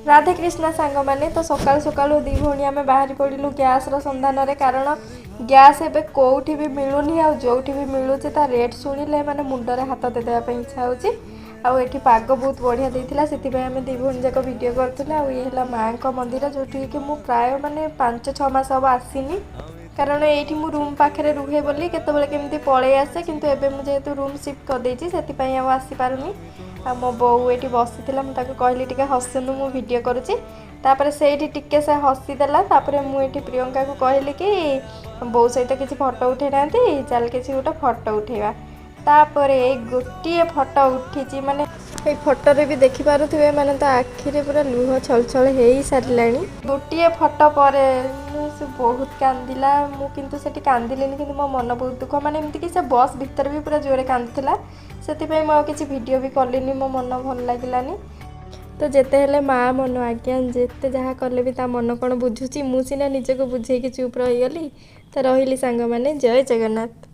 राधे कृष्ण सांग मैंने तो सकाल सकाल दी भौणी आम बाहरी पड़ू गैस संधान में कारण गैस एबे कोठी भी मिलूनी आ जो भी मिलूचे ता रेट शुणिले माने मुंडरे हाथ देदेबा इच्छा होची आउ एठी पाग बहुत बढ़िया देथिला सेति आम दी भौणी जाक वीडियो करथिला आ ये हला मां को मंदिर जोठी कि मु प्राय माने 5-6 मास अब आसीनी कारण ये मु रूम पाखे रुहे बोली केतबेले केमती पळे आसे किंतु एबे मु जेहेतु रूम शिफ्ट कर देछि सेति पई आ आसी पारुनी आ मो बो एठी बसिथिला मु ताको कहली टिके हसनु मु वीडियो करूछि तापर सेठी टिके से हसी देला तापर मु एठी प्रियंका को कहली कि बो सहित किसी फोटो उठे नांती चल किसी गोटे फोटो उठेबा तापर गोटे फोटो उठी माने ये फोटो रे भी देखि पारुथिबे माने तो आखिरे पूरा लुह छल छल हे सारिलानी गोटे फोटो पर से बहुत कांदिला मु किंतु सेठी कांदिलेनी किंतु मो मन बहुत दुख माने एमती कि से बस भीतर भी पूरा जोरे कांदुला सेति पई मो किसी वीडियो भी करलिनी मो मन भल लागिलानी तो जेते हेले माँ मन आज्ञा जेते जहाँ कले भी ता मन कौन बुझुची मु सिना निजको बुझे कि चुप रही गली तो रहिली सांग माने जय जगन्नाथ।